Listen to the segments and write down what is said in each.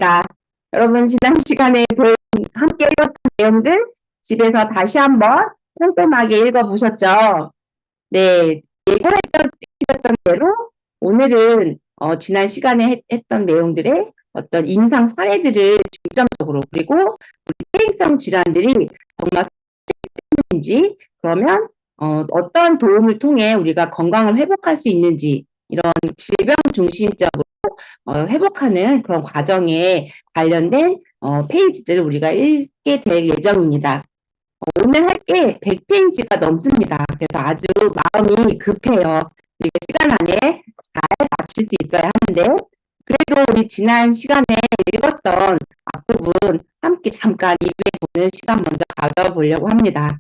자, 여러분 지난 시간에 함께 읽었던 내용들 집에서 다시 한번 꼼꼼하게 읽어보셨죠? 네, 예고했던 대로 오늘은 지난 시간에 했던 내용들의 어떤 임상 사례들을 중점적으로 그리고 우리 퇴행성 질환들이 정말 인지 그러면 어떤 도움을 통해 우리가 건강을 회복할 수 있는지 이런 질병 중심적으로 회복하는 그런 과정에 관련된 페이지들을 우리가 읽게 될 예정입니다. 오늘 할 게 100페이지가 넘습니다. 그래서 아주 마음이 급해요. 우리가 시간 안에 잘 마칠 수 있어야 하는데 그래도 우리 지난 시간에 읽었던 앞부분 함께 잠깐 리뷰해보는 시간 먼저 가져보려고 합니다.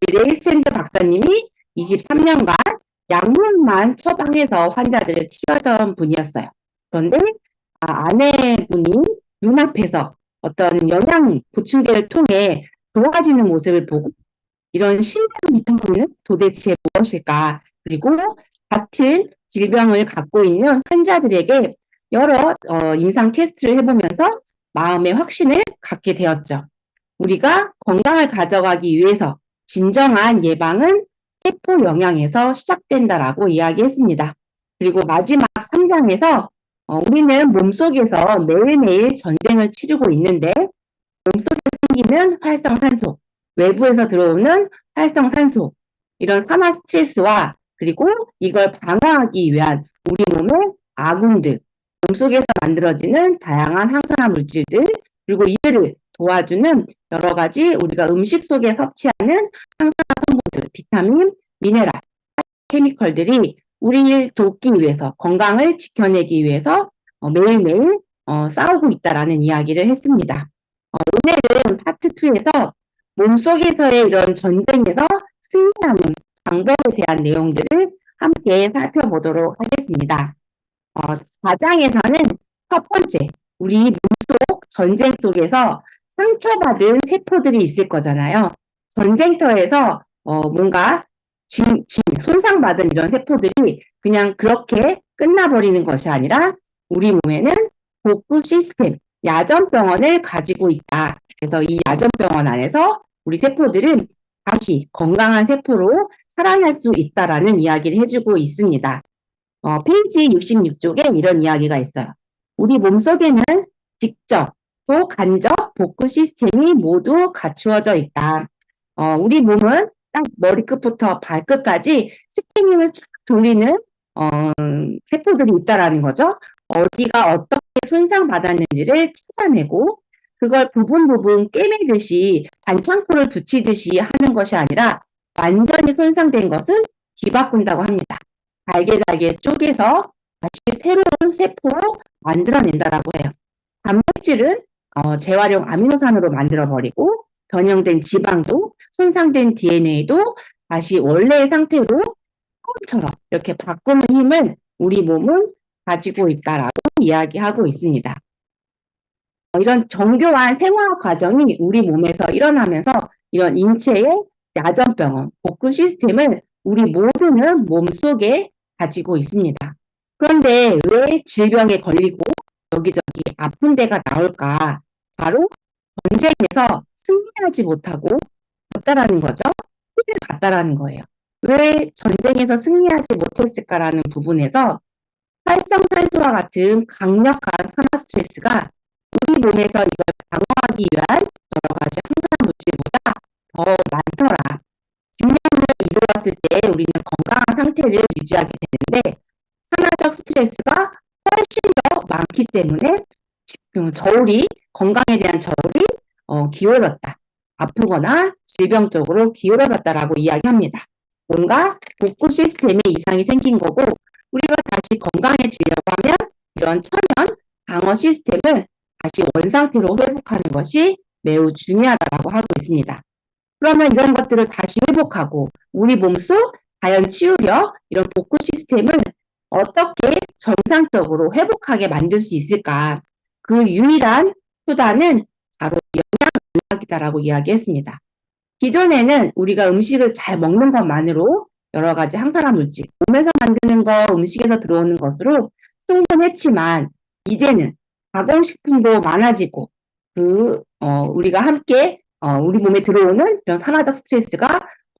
우리 레이스탠드 박사님이 23년간 약물만 처방해서 환자들을 치료하던 분이었어요. 그런데 아내분이 눈앞에서 어떤 영양 보충제를 통해 좋아지는 모습을 보고 이런 신뢰 비타민은 도대체 무엇일까? 그리고 같은 질병을 갖고 있는 환자들에게 여러 임상 테스트를 해보면서 마음의 확신을 갖게 되었죠. 우리가 건강을 가져가기 위해서 진정한 예방은 세포 영양에서 시작된다라고 이야기했습니다. 그리고 마지막 3장에서 우리는 몸속에서 매일매일 전쟁을 치르고 있는데 몸속에 생기는 활성산소, 외부에서 들어오는 활성산소, 이런 산화 스트레스와 그리고 이걸 방어하기 위한 우리 몸의 아군들, 몸속에서 만들어지는 다양한 항산화 물질들, 그리고 이들을 도와주는 여러 가지 우리가 음식 속에 섭취하는 항산화 성분들, 비타민, 미네랄, 케미컬들이 우리를 돕기 위해서, 건강을 지켜내기 위해서 매일매일 싸우고 있다라는 이야기를 했습니다. 오늘은 파트 2에서 몸속에서의 이런 전쟁에서 승리하는 방법에 대한 내용들을 함께 살펴보도록 하겠습니다. 4장에서는 첫 번째, 우리 몸속 전쟁 속에서 상처받은 세포들이 있을 거잖아요. 전쟁터에서 뭔가 손상받은 이런 세포들이 그냥 그렇게 끝나버리는 것이 아니라 우리 몸에는 복구 시스템, 야전병원을 가지고 있다. 그래서 이 야전병원 안에서 우리 세포들은 다시 건강한 세포로 살아날 수 있다라는 이야기를 해주고 있습니다. 페이지 66쪽에 이런 이야기가 있어요. 우리 몸속에는 직접 또 간접 복구 시스템이 모두 갖추어져 있다. 우리 몸은 딱 머리끝부터 발끝까지 스캐닝을 착 돌리는 세포들이 있다라는 거죠. 어디가 어떻게 손상받았는지를 찾아내고 그걸 부분 꿰매듯이 반창고를 붙이듯이 하는 것이 아니라 완전히 손상된 것을 뒤바꾼다고 합니다. 잘게 쪼개서 다시 새로운 세포로 만들어낸다라고 해요. 단백질은 재활용 아미노산으로 만들어버리고 변형된 지방도 손상된 DNA도 다시 원래의 상태로 처음처럼 이렇게 바꾸는 힘을 우리 몸은 가지고 있다라고 이야기하고 있습니다. 이런 정교한 생화학 과정이 우리 몸에서 일어나면서 이런 인체의 야전병원, 복구 시스템을 우리 모두는 몸속에 가지고 있습니다. 그런데 왜 질병에 걸리고 여기저기 아픈 데가 나올까? 바로 전쟁에서 승리하지 못하고 졌다라는 거죠. 피를 갔다라는 거예요. 왜 전쟁에서 승리하지 못했을까라는 부분에서 활성산소와 같은 강력한 산화 스트레스가 우리 몸에서 이걸 방어하기 위한 여러 가지 항산 물질보다 더 많더라. 질병을 이루었을 때 우리는 건강한 상태를 유지하게 되는데 산화적 스트레스가 훨씬 더 많기 때문에 지금 건강에 대한 저울이 기울었다. 아프거나 질병 쪽으로 기울어졌다라고 이야기합니다. 뭔가 복구 시스템에 이상이 생긴 거고 우리가 다시 건강해지려고 하면 이런 천연 방어 시스템을 다시 원상태로 회복하는 것이 매우 중요하다고 하고 있습니다. 그러면 이런 것들을 다시 회복하고 우리 몸속 자연 치유력, 이런 복구 시스템을 어떻게 정상적으로 회복하게 만들 수 있을까? 그 유일한 수단은 바로 영양의학이다라고 이야기했습니다. 기존에는 우리가 음식을 잘 먹는 것만으로 여러 가지 항산화 물질, 몸에서 만드는 거, 음식에서 들어오는 것으로 충분했지만 이제는 가공식품도 많아지고, 우리가 함께, 우리 몸에 들어오는 이런 산화적 스트레스가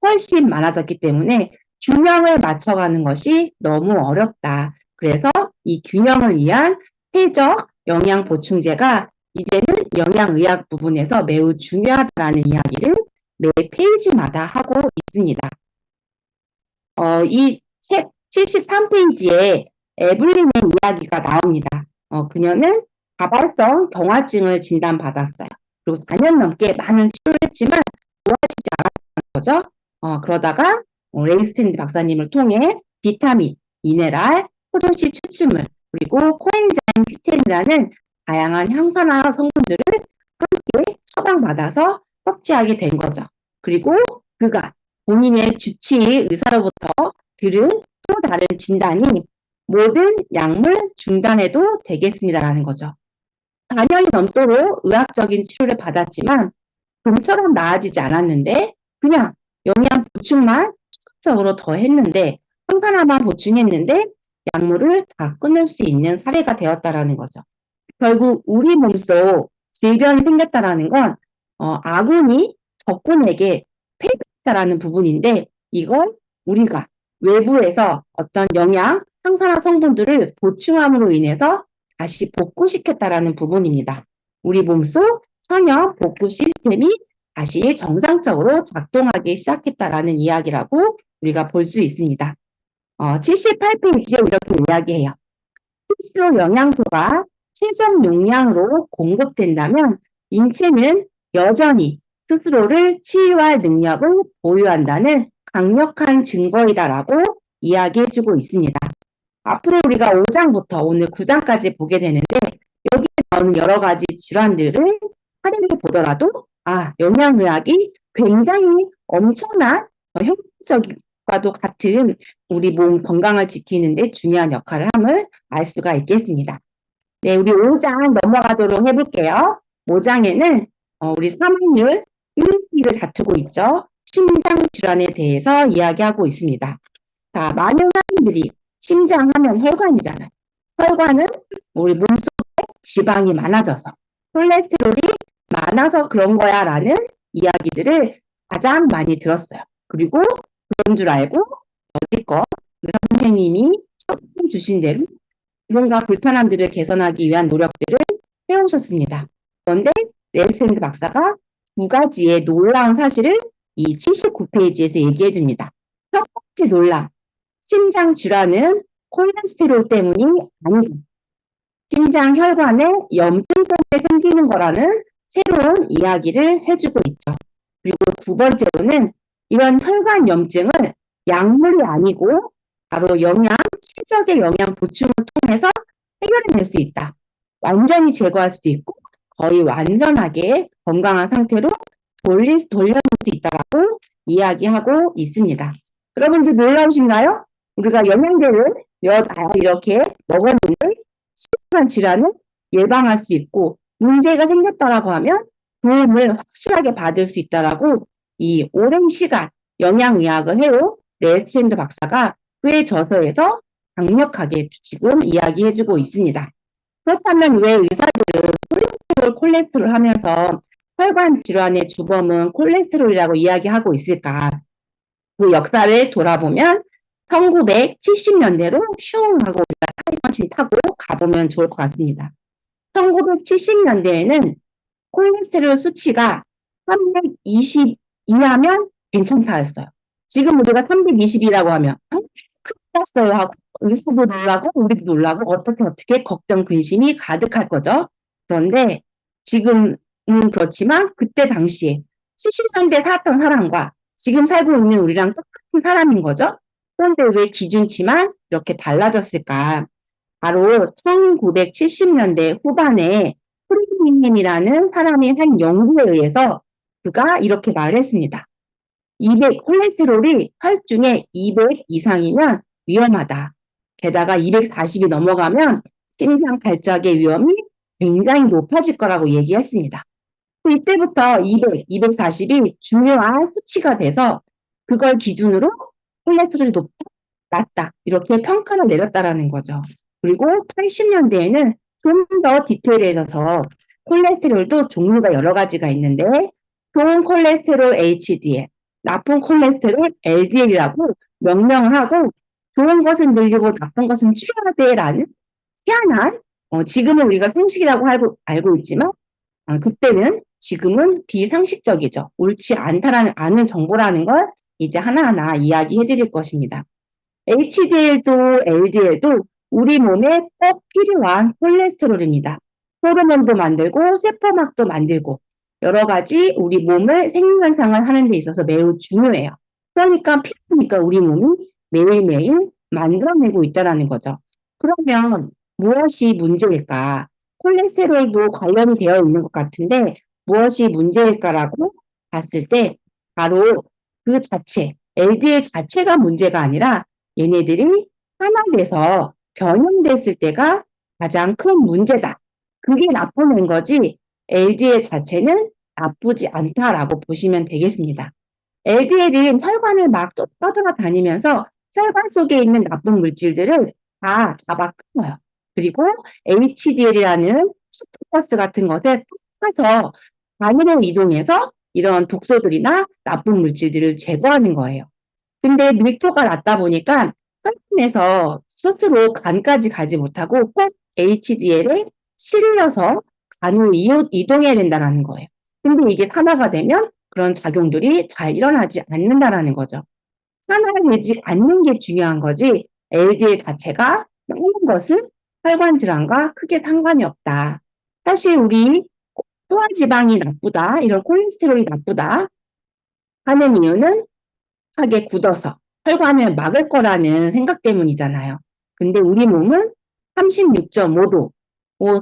훨씬 많아졌기 때문에 균형을 맞춰가는 것이 너무 어렵다. 그래서 이 균형을 위한 세적 영양 보충제가 이제는 영양의학 부분에서 매우 중요하다는 이야기를 매 페이지마다 하고 있습니다. 이 책 73페이지에 에블린의 이야기가 나옵니다. 그녀는 가발성 경화증을 진단받았어요. 그리고 4년 넘게 많은 치료를 했지만 좋아지지 않았던 거죠. 그러다가 레이스탠드 박사님을 통해 비타민, 미네랄, 포도씨 추출물, 그리고 코엔자임 Q10이라는 다양한 항산화 성분들을 함께 처방받아서 섭취하게 된 거죠. 그리고 그가 본인의 주치의 의사로부터 들은 또 다른 진단이 모든 약물 중단해도 되겠습니다라는 거죠. 4년이 넘도록 의학적인 치료를 받았지만 좀처럼 나아지지 않았는데 그냥 영양 보충만 추가적으로 더 했는데 항산화만 보충했는데 약물을 다 끊을 수 있는 사례가 되었다라는 거죠. 결국 우리 몸속 질병이 생겼다라는 건 아군이 적군에게 패배했다라는 부분인데 이걸 우리가 외부에서 어떤 영양, 항산화 성분들을 보충함으로 인해서 다시 복구시켰다라는 부분입니다. 우리 몸속 천연 복구 시스템이 다시 정상적으로 작동하기 시작했다라는 이야기라고 우리가 볼 수 있습니다. 78페이지에 이렇게 이야기해요. 필수 영양소가 최적 용량으로 공급된다면 인체는 여전히 스스로를 치유할 능력을 보유한다는 강력한 증거이다라고 이야기해주고 있습니다. 앞으로 우리가 5장부터 오늘 9장까지 보게 되는데 여기에 나오는 여러 가지 질환들을 할애를 보더라도 영양의학이 굉장히 엄청난 효과적과도 같은 우리 몸 건강을 지키는 데 중요한 역할을 함을 알 수가 있겠습니다. 네, 우리 5장 넘어가도록 해볼게요. 5장에는 우리 사망률 1위를 다투고 있죠. 심장 질환에 대해서 이야기하고 있습니다. 자, 많은 사람들이 심장하면 혈관이잖아요. 혈관은 우리 몸속에 지방이 많아져서 콜레스테롤이 많아서 그런 거야 라는 이야기들을 가장 많이 들었어요. 그리고 그런 줄 알고 여지껏 의사 선생님이 처음 주신 대로 뭔가 불편함들을 개선하기 위한 노력들을 해오셨습니다. 그런데 레이스탠드 박사가 두 가지의 놀라운 사실을 이 79페이지에서 얘기해 줍니다. 첫 번째 놀람, 심장 질환은 콜레스테롤 때문이 아니고 심장 혈관에 염증 때문에 생기는 거라는 새로운 이야기를 해주고 있죠. 그리고 두 번째로는 이런 혈관 염증을 약물이 아니고 바로 최적의 영양 보충을 통해서 해결해낼 수 있다. 완전히 제거할 수도 있고 거의 완전하게 건강한 상태로 돌려낼 수 있다라고 이야기하고 있습니다. 여러분들 놀라우신가요? 우리가 영양제를 이렇게 먹었는데 심각한 질환을 예방할 수 있고 문제가 생겼다라고 하면 도움을 확실하게 받을 수 있다라고 이 오랜 시간 영양의학을 해온 레이스탠드 박사가 그의 저서에서 강력하게 지금 이야기해주고 있습니다. 그렇다면 왜 의사들은 콜레스테롤 하면서 혈관 질환의 주범은 콜레스테롤이라고 이야기하고 있을까? 그 역사를 돌아보면 1970년대로 슝 하고 우리가 타임머신 타고 가보면 좋을 것 같습니다. 1970년대에는 콜레스테롤 수치가 320 이하면 괜찮다였어요. 지금 우리가 320이라고 하면 큰일 났어요 하고 의사도 놀라고 우리도 놀라고 어떻게 걱정 근심이 가득할 거죠. 그런데 지금은 그렇지만 그때 당시에 70년대 살았던 사람과 지금 살고 있는 우리랑 똑같은 사람인 거죠. 그런데 왜 기준치만 이렇게 달라졌을까? 바로 1970년대 후반에 프리드님이라는 사람이 한 연구에 의해서 그가 이렇게 말했습니다. 콜레스테롤이 혈중에 200 이상이면 위험하다. 게다가 240이 넘어가면 심장 발작의 위험이 굉장히 높아질 거라고 얘기했습니다. 이때부터 200, 240이 중요한 수치가 돼서 그걸 기준으로 콜레스테롤이 높다, 낮다 이렇게 평가를 내렸다라는 거죠. 그리고 80년대에는 좀 더 디테일해져서 콜레스테롤도 종류가 여러 가지가 있는데 좋은 콜레스테롤 HDL, 나쁜 콜레스테롤 LDL이라고 명명을 하고 좋은 것은 늘리고 나쁜 것은 줄여야 돼라는 희한한 지금은 우리가 상식이라고 알고 있지만 그때는 지금은 비상식적이죠. 옳지 않다라는 아는 정보라는 걸 이제 하나하나 이야기해 드릴 것입니다. HDL도 LDL도 우리 몸에 꼭 필요한 콜레스테롤입니다. 호르몬도 만들고 세포막도 만들고 여러 가지 우리 몸을 생리현상을 하는 데 있어서 매우 중요해요. 그러니까 필요하니까 우리 몸이 매일매일 만들어내고 있다는 거죠. 그러면 무엇이 문제일까? 콜레스테롤도 관련이 되어 있는 것 같은데 무엇이 문제일까라고 봤을 때 바로 그 자체, LDL 자체가 문제가 아니라 얘네들이 산화돼서 변형됐을 때가 가장 큰 문제다. 그게 나쁜 거지 LDL 자체는 나쁘지 않다라고 보시면 되겠습니다. LDL은 혈관을 막 떠돌아다니면서 혈관 속에 있는 나쁜 물질들을 다 잡아 끊어요. 그리고 HDL이라는 슈퍼버스 같은 것에 타서 간으로 이동해서 이런 독소들이나 나쁜 물질들을 제거하는 거예요. 근데 밀도가 낮다 보니까 혈관에서 스스로 간까지 가지 못하고 꼭 HDL에 실려서 간으로 이동해야 된다는 거예요. 근데 이게 산화가 되면 그런 작용들이 잘 일어나지 않는다라는 거죠. 산화되지 않는 게 중요한 거지 LDL 자체가 많은 것은 혈관 질환과 크게 상관이 없다. 사실 우리 소화지방이 나쁘다, 이런 콜레스테롤이 나쁘다 하는 이유는 하게 굳어서 혈관을 막을 거라는 생각 때문이잖아요. 근데 우리 몸은 36.5도,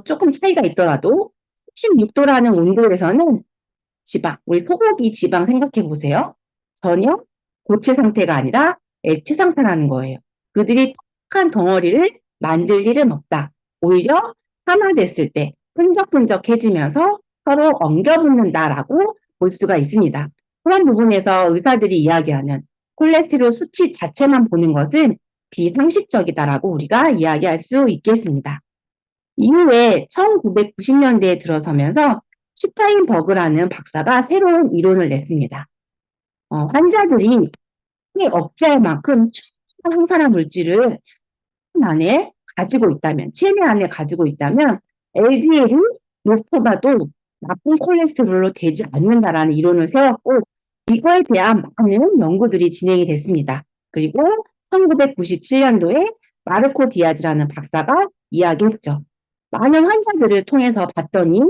조금 차이가 있더라도 36도라는 온도에서는 지방, 우리 소고기 지방 생각해 보세요. 전혀 고체 상태가 아니라 액체 상태라는 거예요. 그들이 탁한 덩어리를 만들 일은 없다. 오히려 산화됐을 때 끈적끈적해지면서 서로 엉겨붙는다라고 볼 수가 있습니다. 그런 부분에서 의사들이 이야기하는 콜레스테롤 수치 자체만 보는 것은 비상식적이다라고 우리가 이야기할 수 있겠습니다. 이후에 1990년대에 들어서면서 슈타인버그라는 박사가 새로운 이론을 냈습니다. 환자들이 억제할 만큼 충분한 항산화 물질을 안에 가지고 있다면, 체내 안에 가지고 있다면 LDL이 높아도 나쁜 콜레스테롤로 되지 않는다라는 이론을 세웠고 이거에 대한 많은 연구들이 진행이 됐습니다. 그리고 1997년도에 마르코 디아즈라는 박사가 이야기했죠. 많은 환자들을 통해서 봤더니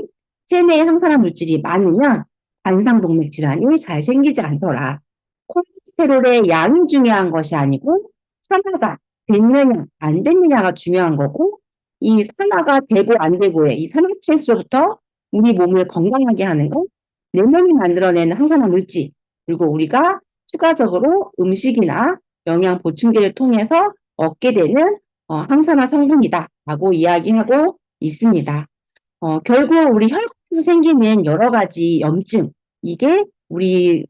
체내에 항산화 물질이 많으면 관상동맥 질환이 잘 생기지 않더라. 콜레스테롤의 양이 중요한 것이 아니고 산화가 됐느냐 안 됐느냐가 중요한 거고 이 산화가 되고 안 되고의 이 산화체수로부터 우리 몸을 건강하게 하는 건 내면이 만들어내는 항산화 물질 그리고 우리가 추가적으로 음식이나 영양 보충제를 통해서 얻게 되는 항산화 성분이다라고 이야기하고 있습니다. 결국 우리 혈관에서 생기는 여러 가지 염증 이게 우리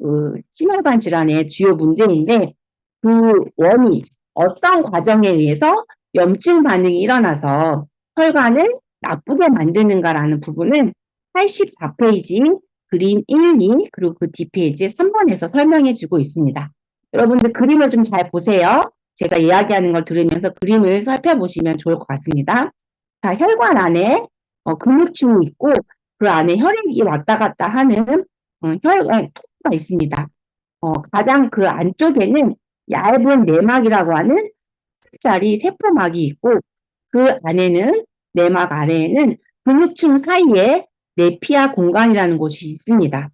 심혈관 질환의 주요 문제인데 그 원인 어떤 과정에 의해서 염증 반응이 일어나서 혈관을 나쁘게 만드는가라는 부분은 84페이지 그림 1, 2 그리고 그 뒷페이지 3번에서 설명해 주고 있습니다. 여러분들 그림을 좀 잘 보세요. 제가 이야기하는 걸 들으면서 그림을 살펴보시면 좋을 것 같습니다. 자, 혈관 안에 근육층이 있고 그 안에 혈액이 왔다 갔다 하는 혈관 통로가 있습니다. 가장 그 안쪽에는 얇은 내막이라고 하는 짜리 세포막이 있고 그 안에는 내막 아래에는 근육층 사이에 네피아 공간이라는 곳이 있습니다.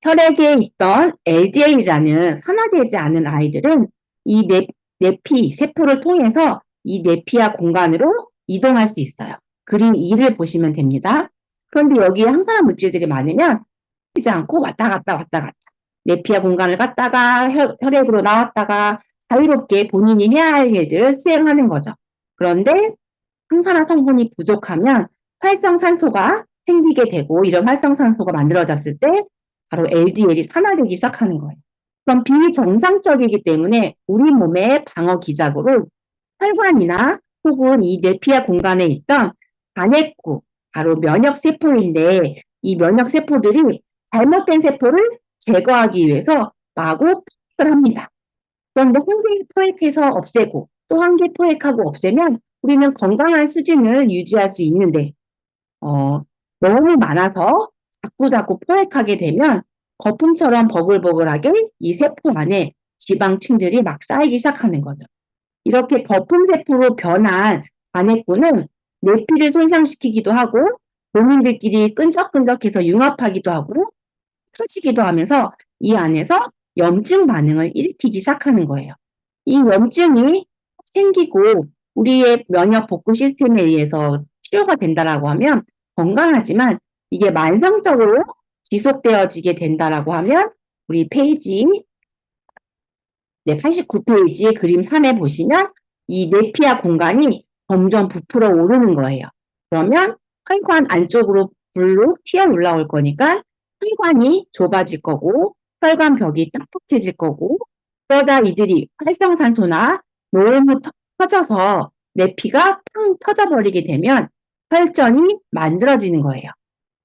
혈액에 있던 LDL이라는 산화되지 않은 아이들은 이 네피 세포를 통해서 이 네피아 공간으로 이동할 수 있어요. 그림 2를 보시면 됩니다. 그런데 여기에 항산화 물질들이 많으면 되지 않고 왔다 갔다 네피아 공간을 갔다가 혈액으로 나왔다가 자유롭게 본인이 해야 할 일들을 수행하는 거죠. 그런데 항산화 성분이 부족하면 활성산소가 생기게 되고 이런 활성산소가 만들어졌을 때 바로 LDL이 산화되기 시작하는 거예요. 그럼 비정상적이기 때문에 우리 몸의 방어 기작으로 혈관이나 혹은 이 네피아 공간에 있던 반핵구, 바로 면역세포인데 이 면역세포들이 잘못된 세포를 제거하기 위해서 마구 포획을 합니다. 그런데 한 개 포획해서 없애고 또 한 개 포획하고 없애면 우리는 건강한 수준을 유지할 수 있는데 너무 많아서 자꾸 포획하게 되면 거품처럼 버글버글하게 이 세포 안에 지방층들이 막 쌓이기 시작하는 거죠. 이렇게 거품세포로 변한 반핵구는 뇌피를 손상시키기도 하고 본인들끼리 끈적끈적해서 융합하기도 하고 터지기도 하면서 이 안에서 염증 반응을 일으키기 시작하는 거예요. 이 염증이 생기고 우리의 면역 복구 시스템에 의해서 치료가 된다라고 하면 건강하지만 이게 만성적으로 지속되어지게 된다라고 하면 우리 페이지 89페이지의 그림 3에 보시면 이 뇌피하 공간이 점점 부풀어 오르는 거예요. 그러면 혈관 안쪽으로 불로 튀어 올라올 거니까 혈관이 좁아질 거고 혈관 벽이 딱딱해질 거고 그러다 이들이 활성산소나 노폐물 터져서 뇌피가 팡 터져버리게 되면 혈전이 만들어지는 거예요.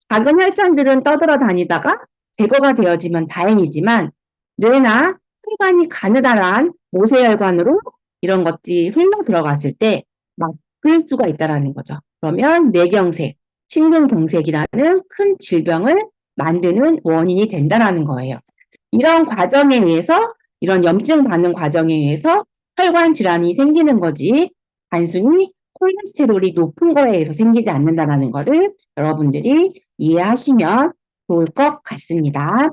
작은 혈전들은 떠돌아 다니다가 제거가 되어지면 다행이지만 뇌나 혈관이 가느다란 모세혈관으로 이런 것들이 흘러 들어갔을 때 막을 수가 있다는 거죠. 그러면 뇌경색, 심근경색이라는 큰 질병을 만드는 원인이 된다는 거예요. 이런 과정에 의해서 이런 염증 반응 과정에 의해서 혈관 질환이 생기는 거지 단순히 콜레스테롤이 높은 거에 의해서 생기지 않는다는 것을 여러분들이 이해하시면 좋을 것 같습니다.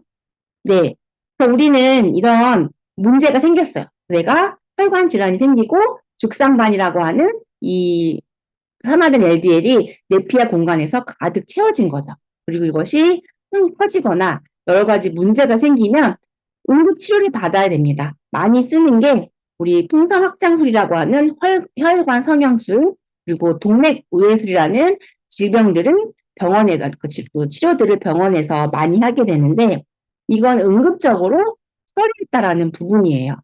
네. 그래서 우리는 이런 문제가 생겼어요. 내가 혈관 질환이 생기고 죽상반이라고 하는 이 산화된 LDL이 뇌피하 공간에서 가득 채워진 거죠. 그리고 이것이 퍼지거나 여러 가지 문제가 생기면 응급 치료를 받아야 됩니다. 많이 쓰는 게 우리 풍선 확장술이라고 하는 혈관 성형술 그리고 동맥우회술이라는 질병들은 병원에서 그 치료들을 병원에서 많이 하게 되는데 이건 응급적으로 처리했다라는 부분이에요.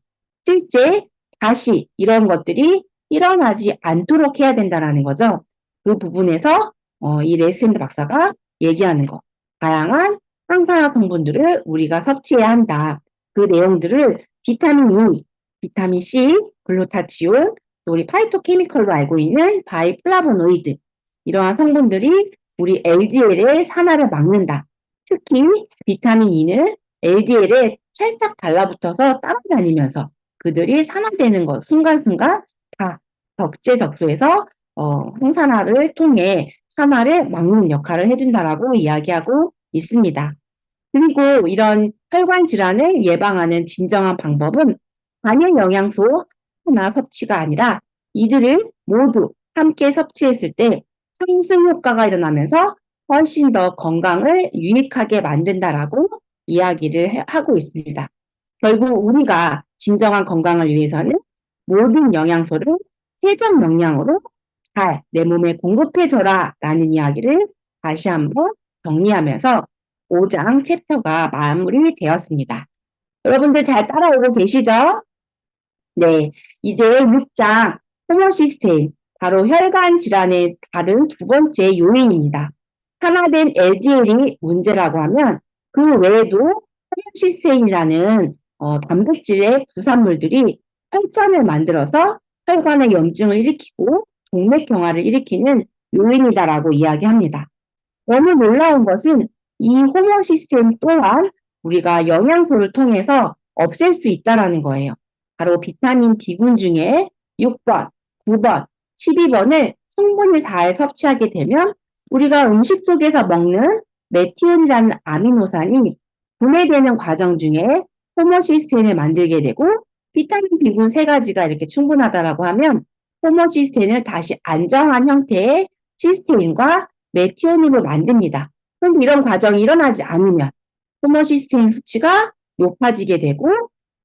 실제 다시 이런 것들이 일어나지 않도록 해야 된다라는 거죠. 그 부분에서 이 레스린드 박사가 얘기하는 거. 다양한 항산화 성분들을 우리가 섭취해야 한다. 그 내용들을 비타민 E, 비타민 C, 글루타치온, 또 우리 파이토케미컬로 알고 있는 바이플라보노이드 이러한 성분들이 우리 LDL의 산화를 막는다. 특히 비타민 E는 LDL에 찰싹 달라붙어서 따라다니면서 그들이 산화되는 것 순간순간 다 적재적소에서 항산화를 통해 산화를 막는 역할을 해준다라고 이야기하고 있습니다. 그리고 이런 혈관 질환을 예방하는 진정한 방법은 단일 영양소 하나 섭취가 아니라 이들을 모두 함께 섭취했을 때 상승 효과가 일어나면서 훨씬 더 건강을 유익하게 만든다라고 이야기를 하고 있습니다. 결국 우리가 진정한 건강을 위해서는 모든 영양소를 세전 영양으로 잘 내 몸에 공급해줘라 라는 이야기를 다시 한번 정리하면서 5장 챕터가 마무리되었습니다. 여러분들 잘 따라오고 계시죠? 네, 이제 6장 호모시스테인, 바로 혈관 질환의 다른 두 번째 요인입니다. 산화된 LDL이 문제라고 하면 그 외에도 호모시스테인이라는 단백질의 부산물들이 혈전을 만들어서 혈관의 염증을 일으키고 동맥경화를 일으키는 요인이다라고 이야기합니다. 너무 놀라운 것은 이 호모시스테인 또한 우리가 영양소를 통해서 없앨 수 있다는 거예요. 바로 비타민 B군 중에 6번, 9번, 12번을 충분히 잘 섭취하게 되면 우리가 음식 속에서 먹는 메티온이라는 아미노산이 분해되는 과정 중에 호모시스테인을 만들게 되고 비타민 B군 세 가지가 이렇게 충분하다라고 하면 호모시스테인을 다시 안정한 형태의 시스테인과 메티오닌을 만듭니다. 그런데 이런 과정이 일어나지 않으면 호모시스테인 수치가 높아지게 되고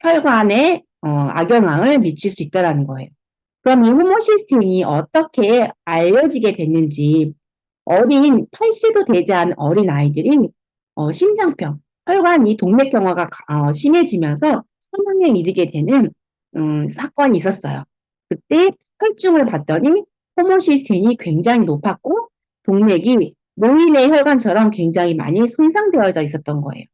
혈관에 악영향을 미칠 수 있다는 거예요. 그럼 이 호모시스테인이 어떻게 알려지게 됐는지 어린 8세도 되지 않은 어린 아이들이 심장병, 혈관이 동맥경화가 심해지면서 사망에 이르게 되는 사건이 있었어요. 그때 혈중을 봤더니 호모시스테인이 굉장히 높았고 동맥이 노인의 혈관처럼 굉장히 많이 손상되어져 있었던 거예요.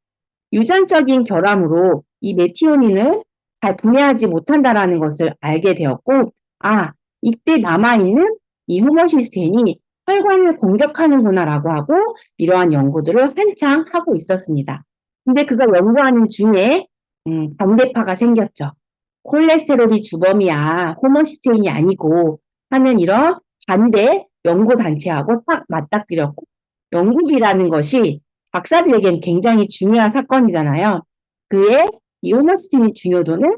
유전적인 결함으로 이 메티오닌을 잘 분해하지 못한다라는 것을 알게 되었고, 아, 이때 남아있는 이 호모시스테인이 혈관을 공격하는구나라고 하고 이러한 연구들을 한창 하고 있었습니다. 근데 그걸 연구하는 중에 반대파가 생겼죠. 콜레스테롤이 주범이야, 호모시스테인이 아니고 하는 이런 반대 연구단체하고 딱 맞닥뜨렸고, 연구비라는 것이 박사들에겐 굉장히 중요한 사건이잖아요. 그의 이 호모시스테인의 중요도는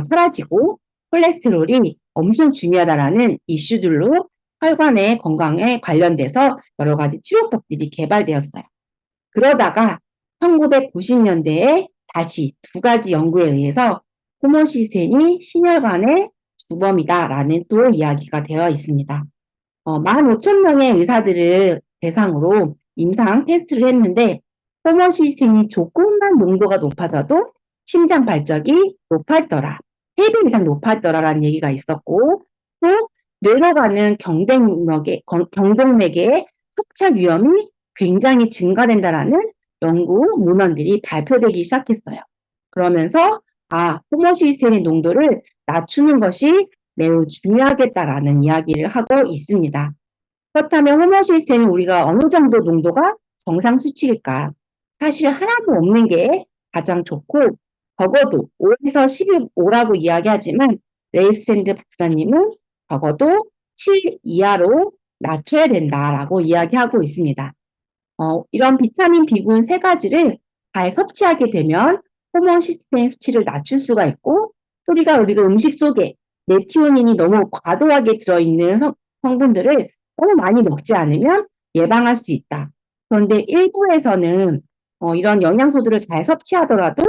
사라지고 콜레스테롤이 엄청 중요하다라는 이슈들로 혈관의 건강에 관련돼서 여러 가지 치료법들이 개발되었어요. 그러다가 1990년대에 다시 두 가지 연구에 의해서 호모시스테인이 심혈관의 주범이다라는 또 이야기가 되어 있습니다. 15,000명의 의사들을 대상으로 임상 테스트를 했는데 호모시스테인이 조금만 농도가 높아져도 심장 발작이 높아지더라. 3배 이상 높아지더라라는 얘기가 있었고 또 뇌로 가는 경동맥의 협착 위험이 굉장히 증가된다라는 연구 문헌들이 발표되기 시작했어요. 그러면서 호모시스테인의 농도를 낮추는 것이 매우 중요하겠다라는 이야기를 하고 있습니다. 그렇다면 호모시스테인은 우리가 어느 정도 농도가 정상 수치일까? 사실 하나도 없는 게 가장 좋고 적어도 5에서 15라고 이야기하지만 레이스샌드 박사님은 적어도 7 이하로 낮춰야 된다라고 이야기하고 있습니다. 이런 비타민 B군 세 가지를 잘 섭취하게 되면 호모시스테인 수치를 낮출 수가 있고 우리가 음식 속에 메티오닌이 너무 과도하게 들어있는 성분들을 너무 많이 먹지 않으면 예방할 수 있다. 그런데 일부에서는 이런 영양소들을 잘 섭취하더라도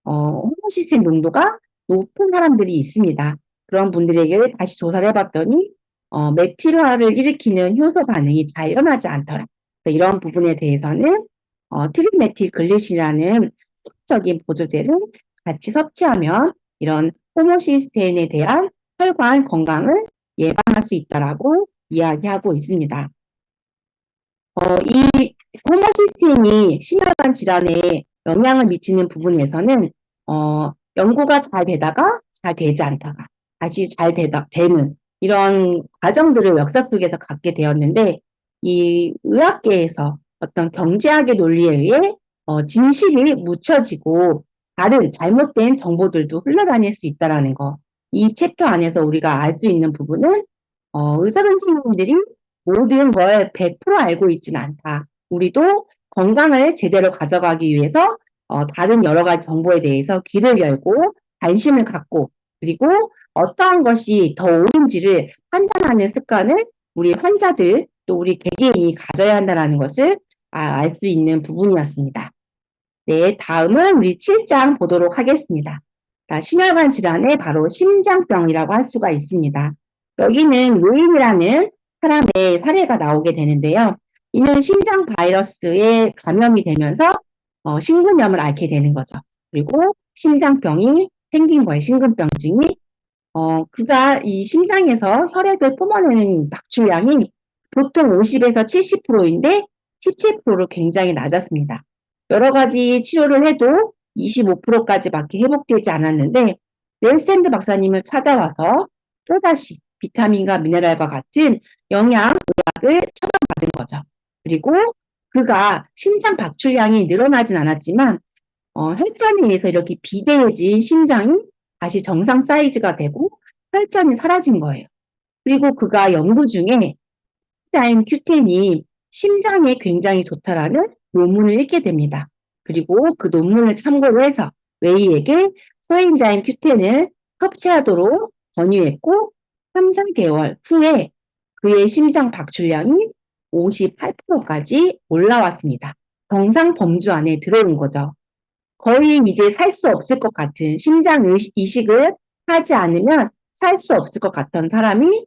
호모시스테인 농도가 높은 사람들이 있습니다. 그런 분들에게 다시 조사를 해봤더니 메틸화를 일으키는 효소 반응이 잘 일어나지 않더라. 이런 부분에 대해서는 트리메틸글리신이라는 수적인 보조제를 같이 섭취하면 이런 호모시스테인에 대한 혈관 건강을 예방할 수 있다라고 이야기하고 있습니다. 이 호모시스테인이 심혈관 질환에 영향을 미치는 부분에서는 연구가 잘 되다가 잘 되지 않다가 다시 잘 되는 이런 과정들을 역사 속에서 갖게 되었는데 이 의학계에서 어떤 경제학의 논리에 의해 진실이 묻혀지고 다른 잘못된 정보들도 흘러다닐 수 있다라는 거. 이 챕터 안에서 우리가 알 수 있는 부분은 의사 선생님들이 모든 걸 100% 알고 있지는 않다. 우리도 건강을 제대로 가져가기 위해서 다른 여러 가지 정보에 대해서 귀를 열고 관심을 갖고 그리고 어떠한 것이 더 옳은지를 판단하는 습관을 우리 환자들 또 우리 개개인이 가져야 한다는 것을 알 수 있는 부분이었습니다. 네, 다음은 우리 7장 보도록 하겠습니다. 심혈관 질환의 바로 심장병이라고 할 수가 있습니다. 여기는 로인이라는 사람의 사례가 나오게 되는데요. 이는 심장 바이러스에 감염이 되면서 심근염을 앓게 되는 거죠. 그리고 심장병이 생긴 거예요. 심근병증이. 그가 이 심장에서 혈액을 뿜어내는 박출량이 보통 50에서 70%인데 17%로 굉장히 낮았습니다. 여러 가지 치료를 해도 25%까지밖에 회복되지 않았는데 넬샌드 박사님을 찾아와서 또다시 비타민과 미네랄과 같은 영양의학을 처방받은 거죠. 그리고 그가 심장 박출량이 늘어나진 않았지만 혈전에 의해서 이렇게 비대해진 심장이 다시 정상 사이즈가 되고 혈전이 사라진 거예요. 그리고 그가 연구 중에 코엔자임 Q10이 심장에 굉장히 좋다라는 논문을 읽게 됩니다. 그리고 그 논문을 참고로 해서 웨이에게 코엔자임 Q10을 섭취하도록 권유했고 3, 4개월 후에 그의 심장 박출량이 58%까지 올라왔습니다. 정상 범주 안에 들어온 거죠. 거의 이제 살 수 없을 것 같은 심장 이식을 하지 않으면 살 수 없을 것 같던 사람이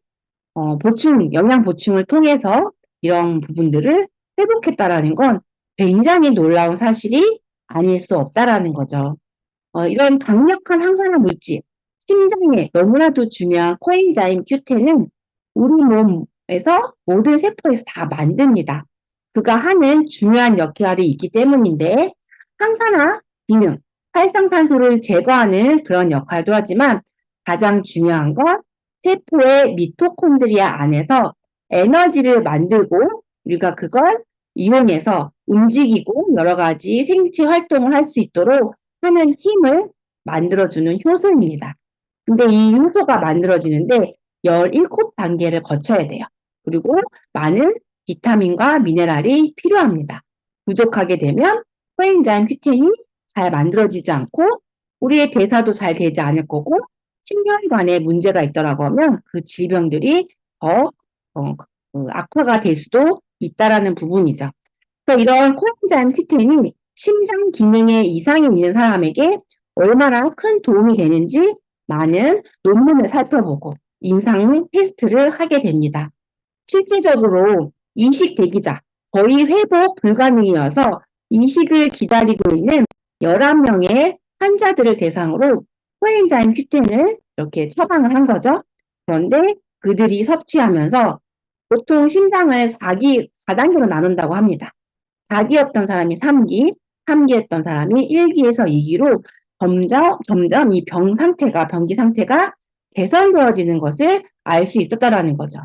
영양 보충을 통해서 이런 부분들을 회복했다라는 건 굉장히 놀라운 사실이 아닐 수 없다라는 거죠. 이런 강력한 항산화 물질, 심장에 너무나도 중요한 코엔자임 Q10은 우리 몸에 해서 모든 세포에서 다 만듭니다. 그가 하는 중요한 역할이 있기 때문인데 항산화 기능, 활성산소를 제거하는 그런 역할도 하지만 가장 중요한 건 세포의 미토콘드리아 안에서 에너지를 만들고 우리가 그걸 이용해서 움직이고 여러 가지 생체 활동을 할 수 있도록 하는 힘을 만들어주는 효소입니다. 근데 이 효소가 만들어지는데 17단계를 거쳐야 돼요. 그리고 많은 비타민과 미네랄이 필요합니다. 부족하게 되면 코엔자임 큐텐이 잘 만들어지지 않고 우리의 대사도 잘 되지 않을 거고 심혈관에 문제가 있더라고 하면 그 질병들이 더 악화가 될 수도 있다라는 부분이죠. 그래서 이런 코엔자임 큐텐이 심장 기능에 이상이 있는 사람에게 얼마나 큰 도움이 되는지 많은 논문을 살펴보고 임상 테스트를 하게 됩니다. 실제적으로 이식 대기자, 거의 회복 불가능이어서 이식을 기다리고 있는 11명의 환자들을 대상으로 코엔자임 큐텐을 이렇게 처방을 한 거죠. 그런데 그들이 섭취하면서 보통 심장을 4단계로 나눈다고 합니다. 4기였던 사람이 3기, 3기였던 사람이 1기에서 2기로 점점 이 병기 상태가 개선되어지는 것을 알 수 있었다라는 거죠.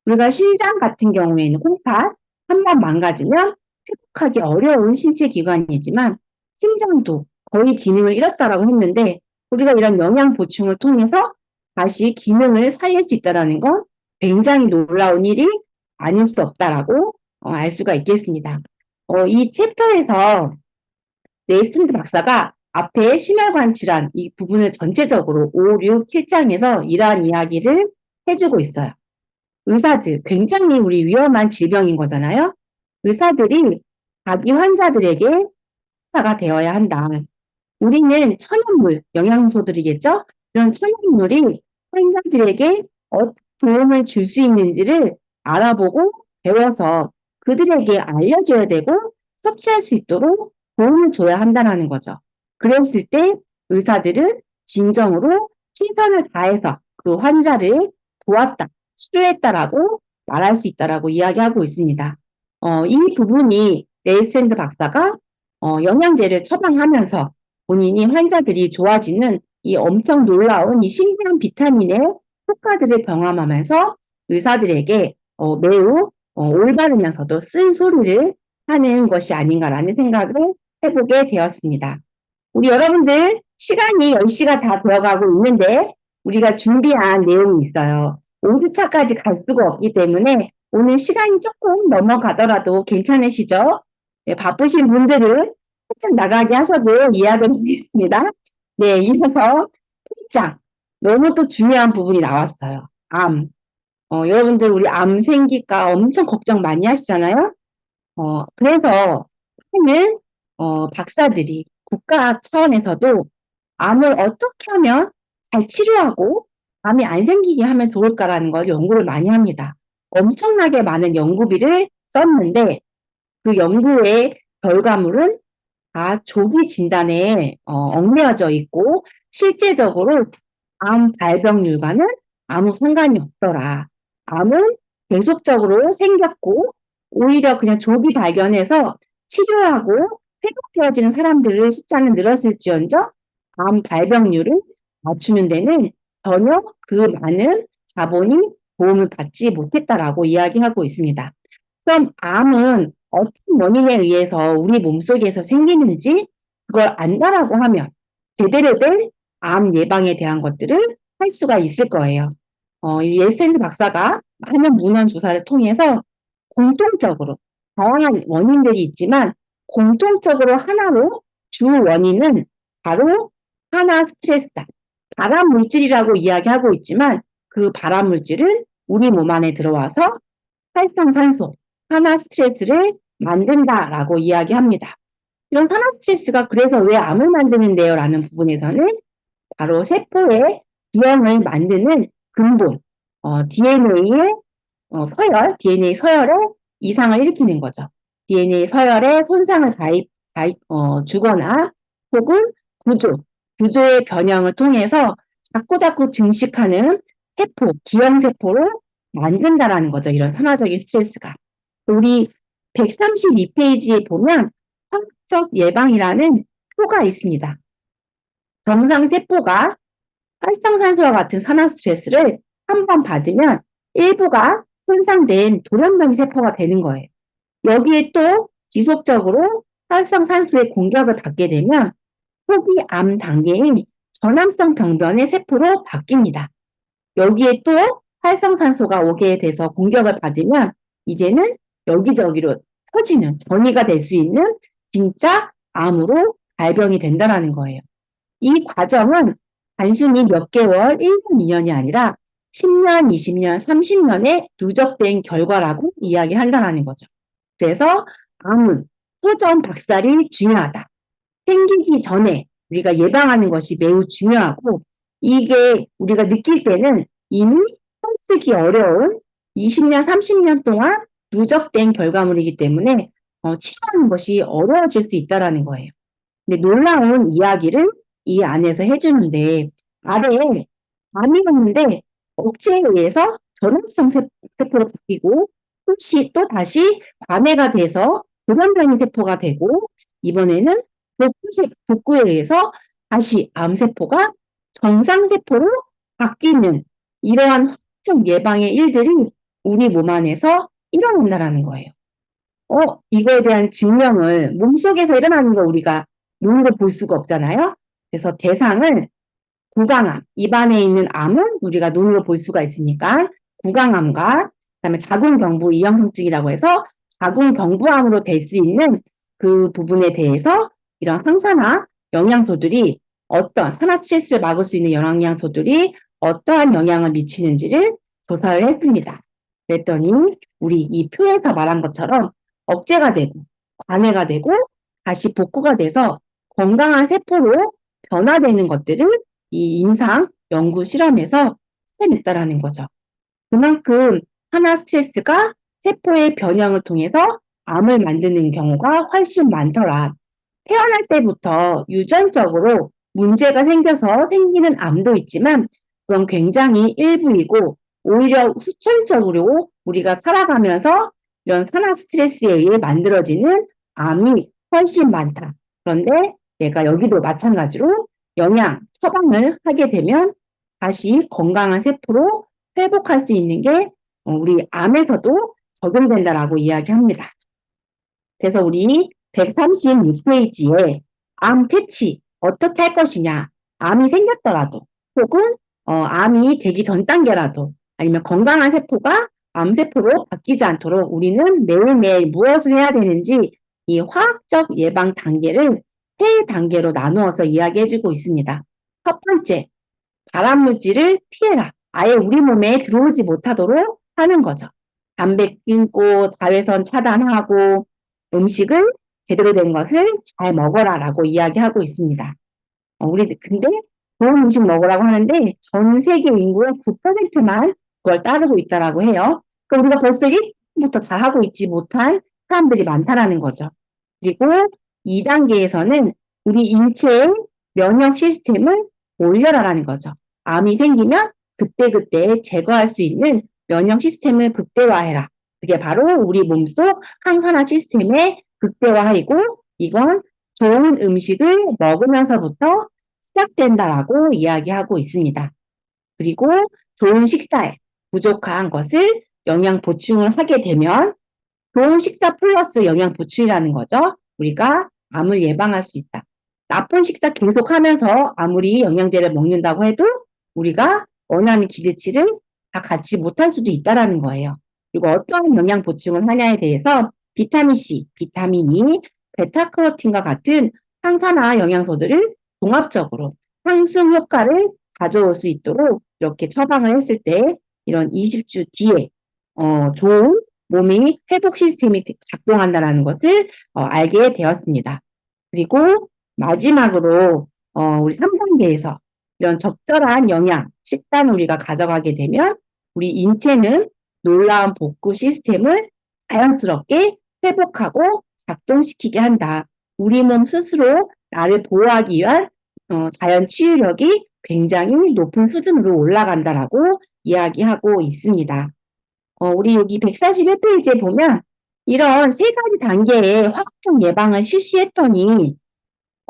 우리가 신장 같은 경우에는 콩팥 한번 망가지면 회복하기 어려운 신체 기관이지만 심장도 거의 기능을 잃었다라고 했는데 우리가 이런 영양 보충을 통해서 다시 기능을 살릴 수 있다라는 건 굉장히 놀라운 일이 아닐 수 없다라고 알 수가 있겠습니다. 이 챕터에서 네이슨트 박사가 앞에 심혈관 질환 이 부분을 전체적으로 5, 6, 7장에서 이러한 이야기를 해주고 있어요. 의사들, 굉장히 우리 위험한 질병인 거잖아요. 의사들이 자기 환자들에게 의사가 되어야 한다. 우리는 천연물, 영양소들이겠죠? 이런 천연물이 환자들에게 어떤 도움을 줄 수 있는지를 알아보고 배워서 그들에게 알려줘야 되고 섭취할 수 있도록 도움을 줘야 한다는 거죠. 그랬을 때 의사들은 진정으로 최선을 다해서 그 환자를 도왔다, 치료했다라고 말할 수 있다라고 이야기하고 있습니다. 이 부분이 네일샌드 박사가 영양제를 처방하면서 본인이 환자들이 좋아지는 이 엄청 놀라운 이 신기한 비타민의 효과들을 경험하면서 의사들에게 매우 올바르면서도 쓴 소리를 하는 것이 아닌가라는 생각을 해보게 되었습니다. 우리 여러분들 시간이 10시가 다 되어가고 있는데 우리가 준비한 내용이 있어요. 5주차까지 갈 수가 없기 때문에 오늘 시간이 조금 넘어가더라도 괜찮으시죠? 네, 바쁘신 분들은 살짝 나가게 하셔도 이해하도록 하겠습니다. 네, 이어서 1장 너무 또 중요한 부분이 나왔어요. 암. 여러분들 우리 암 생길까 엄청 걱정 많이 하시잖아요. 그래서 하는 박사들이 국가 차원에서도 암을 어떻게 하면 잘 치료하고 암이 안 생기게 하면 좋을까라는 걸 연구를 많이 합니다. 엄청나게 많은 연구비를 썼는데 그 연구의 결과물은 다 조기 진단에 얽매여져 있고 실제적으로 암 발병률과는 아무 상관이 없더라. 암은 계속적으로 생겼고 오히려 그냥 조기 발견해서 치료하고 회복되어지는 사람들의 숫자는 늘었을지언정 암 발병률을 맞추는 데는 전혀 그 많은 자본이 도움을 받지 못했다라고 이야기하고 있습니다. 그럼 암은 어떤 원인에 의해서 우리 몸속에서 생기는지 그걸 안다라고 하면 제대로 된 암 예방에 대한 것들을 할 수가 있을 거예요. 이 옐센드 박사가 많은 문헌 조사를 통해서 공통적으로 다양한 원인들이 있지만 공통적으로 하나로 주 원인은 바로 산화 스트레스다. 발암 물질이라고 이야기하고 있지만 그 발암 물질은 우리 몸 안에 들어와서 활성산소, 산화 스트레스를 만든다라고 이야기합니다. 이런 산화 스트레스가 그래서 왜 암을 만드는데요? 라는 부분에서는 바로 세포의 기형을 만드는 근본, DNA의 DNA 서열의 이상을 일으키는 거죠. DNA 서열에 손상을 주거나 혹은 구조의 변형을 통해서 자꾸자꾸 증식하는 세포, 기형세포를 만든다라는 거죠. 이런 산화적인 스트레스가. 우리 132페이지에 보면 화학적 예방이라는 표가 있습니다. 정상 세포가 활성산소와 같은 산화 스트레스를 한 번 받으면 일부가 손상된 돌연변이 세포가 되는 거예요. 여기에 또 지속적으로 활성산소의 공격을 받게 되면 초기 암 단계인 전암성 병변의 세포로 바뀝니다. 여기에 또 활성산소가 오게 돼서 공격을 받으면 이제는 여기저기로 퍼지는 전이가 될 수 있는 진짜 암으로 발병이 된다는 거예요. 이 과정은 단순히 몇 개월, 1년, 2년이 아니라 10년, 20년, 30년의 누적된 결과라고 이야기한다는 거죠. 그래서 암은 소전 박살이 중요하다. 생기기 전에 우리가 예방하는 것이 매우 중요하고 이게 우리가 느낄 때는 이미 손쓰기 어려운 20년, 30년 동안 누적된 결과물이기 때문에 치료하는 것이 어려워질 수 있다는 거예요. 근데 놀라운 이야기를 이 안에서 해주는데 아래에 암이었는데 억제에 의해서 전합성 세포로 바뀌고 혹시 또 다시 과매가 돼서 돌연변이 세포가 되고 이번에는 복구에 의해서 다시 암세포가 정상세포로 바뀌는 이러한 화학적 예방의 일들이 우리 몸 안에서 일어난다는 거예요. 이거에 대한 증명을 몸속에서 일어나는 거 우리가 눈으로 볼 수가 없잖아요. 그래서 대상을 구강암, 입안에 있는 암은 우리가 눈으로 볼 수가 있으니까 구강암과 그다음에 자궁경부 이형성증이라고 해서 자궁경부암으로 될 수 있는 그 부분에 대해서 이런 항산화 영양소들이 어떤 산화 스트레스를 막을 수 있는 영양소들이 어떠한 영향을 미치는지를 조사를 했습니다. 그랬더니 우리 이 표에서 말한 것처럼 억제가 되고 관해가 되고 다시 복구가 돼서 건강한 세포로 변화되는 것들을 이 임상 연구 실험에서 찾아냈다라는 거죠. 그만큼 산화 스트레스가 세포의 변형을 통해서 암을 만드는 경우가 훨씬 많더라. 태어날 때부터 유전적으로 문제가 생겨서 생기는 암도 있지만 그건 굉장히 일부이고 오히려 후천적으로 우리가 살아가면서 이런 산화 스트레스에 의해 만들어지는 암이 훨씬 많다. 그런데 내가 여기도 마찬가지로 영양 처방을 하게 되면 다시 건강한 세포로 회복할 수 있는 게 우리 암에서도 적용된다라고 이야기합니다. 그래서 우리 136페이지에 암 퇴치 어떻게 할 것이냐, 암이 생겼더라도 혹은 암이 되기 전 단계라도 아니면 건강한 세포가 암세포로 바뀌지 않도록 우리는 매일매일 무엇을 해야 되는지 이 화학적 예방 단계를 세 단계로 나누어서 이야기해주고 있습니다. 첫 번째, 발암물질을 피해라. 아예 우리 몸에 들어오지 못하도록 하는 거죠. 담배 끊고 자외선 차단하고 음식을 제대로 된 것을 잘 먹어라라고 이야기하고 있습니다. 우리 근데 좋은 음식 먹으라고 하는데 전 세계 인구의 9%만 그걸 따르고 있다라고 해요. 그럼 우리가 벌써 1부터 잘하고 있지 못한 사람들이 많다라는 거죠. 그리고 2단계에서는 우리 인체의 면역 시스템을 올려라라는 거죠. 암이 생기면 그때그때 제거할 수 있는 면역 시스템을 극대화해라. 그게 바로 우리 몸속 항산화 시스템의 극대화이고 이건 좋은 음식을 먹으면서부터 시작된다라고 이야기하고 있습니다. 그리고 좋은 식사에 부족한 것을 영양 보충을 하게 되면 좋은 식사 플러스 영양 보충이라는 거죠. 우리가 암을 예방할 수 있다. 나쁜 식사 계속하면서 아무리 영양제를 먹는다고 해도 우리가 원하는 기대치를 다 갖지 못할 수도 있다라는 거예요. 그리고 어떠한 영양 보충을 하냐에 대해서 비타민 C, 비타민 E, 베타카로틴과 같은 항산화 영양소들을 종합적으로 상승 효과를 가져올 수 있도록 이렇게 처방을 했을 때 이런 20주 뒤에 좋은 몸이 회복 시스템이 작동한다는 것을 알게 되었습니다. 그리고 마지막으로 우리 3단계에서 이런 적절한 영양, 식단을 우리가 가져가게 되면 우리 인체는 놀라운 복구 시스템을 자연스럽게 회복하고 작동시키게 한다. 우리 몸 스스로 나를 보호하기 위한 자연 치유력이 굉장히 높은 수준으로 올라간다라고 이야기하고 있습니다. 우리 여기 141페이지에 보면 이런 세 가지 단계의 확정 예방을 실시했더니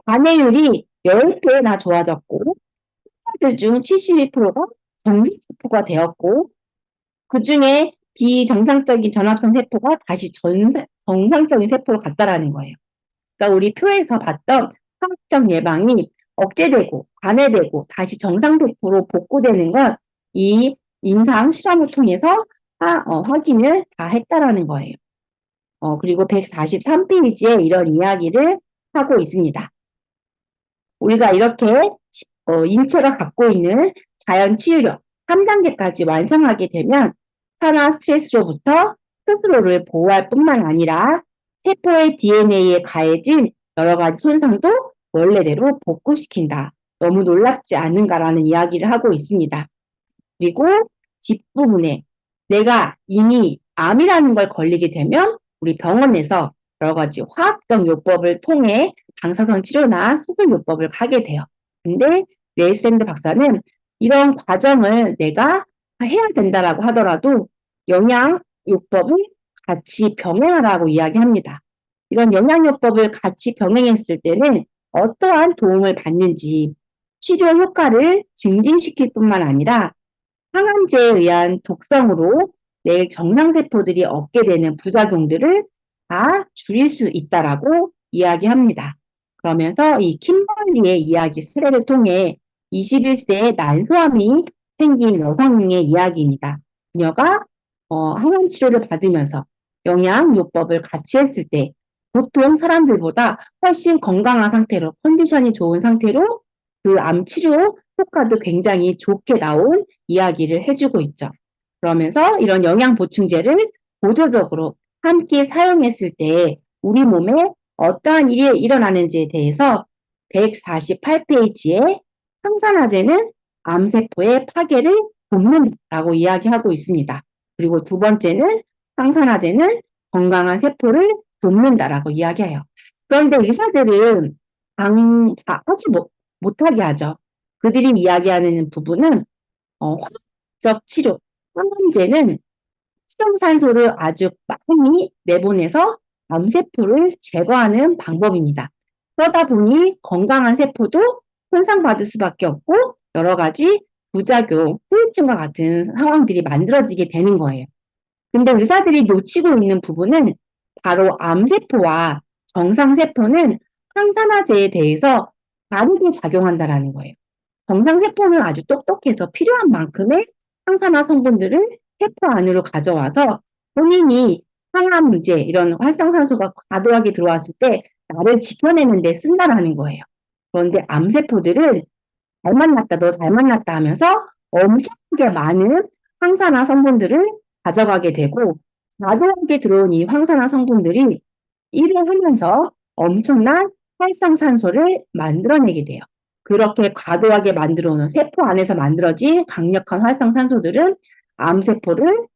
관해율이 10배나 좋아졌고 들 중 72%가 정상세포가 되었고 그중에 비정상적인 전합성 세포가 다시 정상적인 세포로 갔다라는 거예요. 그러니까 우리 표에서 봤던 화학적 예방이 억제되고 관해되고 다시 정상세포로 복구되는 건 이 임상 실험을 통해서 확인을 다 했다라는 거예요. 그리고 143페이지에 이런 이야기를 하고 있습니다. 우리가 이렇게 인체가 갖고 있는 자연 치유력 3단계까지 완성하게 되면 산화 스트레스로부터 스스로를 보호할 뿐만 아니라 세포의 DNA에 가해진 여러 가지 손상도 원래대로 복구시킨다. 너무 놀랍지 않은가라는 이야기를 하고 있습니다. 그리고 뒷부분에 내가 이미 암이라는 걸 걸리게 되면 우리 병원에서 여러 가지 화학적 요법을 통해 방사선 치료나 수술 요법을 하게 돼요. 근데 레이샌드 박사는 이런 과정을 내가 해야 된다라고 하더라도 영양요법을 같이 병행하라고 이야기합니다. 이런 영양요법을 같이 병행했을 때는 어떠한 도움을 받는지 치료 효과를 증진시킬 뿐만 아니라 항암제에 의한 독성으로 내 정상세포들이 얻게 되는 부작용들을 다 줄일 수 있다라고 이야기합니다. 그러면서 이 킴벌리의 이야기 사례를 통해 21세에 난소암이 생긴 여성의 이야기입니다. 그녀가 항암 치료를 받으면서 영양요법을 같이 했을 때 보통 사람들보다 훨씬 건강한 상태로 컨디션이 좋은 상태로 그 암 치료 효과도 굉장히 좋게 나온 이야기를 해주고 있죠. 그러면서 이런 영양 보충제를 보조적으로 함께 사용했을 때 우리 몸에 어떠한 일이 일어나는지에 대해서 148페이지에 항산화제는 암세포의 파괴를 돕는다고 이야기하고 있습니다. 그리고 두 번째는 항산화제는 건강한 세포를 돕는다라고 이야기해요. 그런데 의사들은 하지 못하게 하죠. 그들이 이야기하는 부분은 화학적 치료, 항암제는 활성산소를 아주 많이 내보내서 암세포를 제거하는 방법입니다. 그러다 보니 건강한 세포도 손상받을 수밖에 없고 여러 가지 부작용, 후유증과 같은 상황들이 만들어지게 되는 거예요. 근데 의사들이 놓치고 있는 부분은 바로 암세포와 정상세포는 항산화제에 대해서 다르게 작용한다는 거예요. 정상세포는 아주 똑똑해서 필요한 만큼의 항산화 성분들을 세포 안으로 가져와서 본인이 항암제 이런 활성산소가 과도하게 들어왔을 때 나를 지켜내는 데 쓴다라는 거예요. 그런데 암세포들은 잘 만났다, 너 잘 만났다 하면서 엄청나게 많은 항산화 성분들을 가져가게 되고 과도하게 들어온 이 항산화 성분들이 일을 하면서 엄청난 활성산소를 만들어내게 돼요. 그렇게 과도하게 만들어 놓은 세포 안에서 만들어진 강력한 활성산소들은 암세포를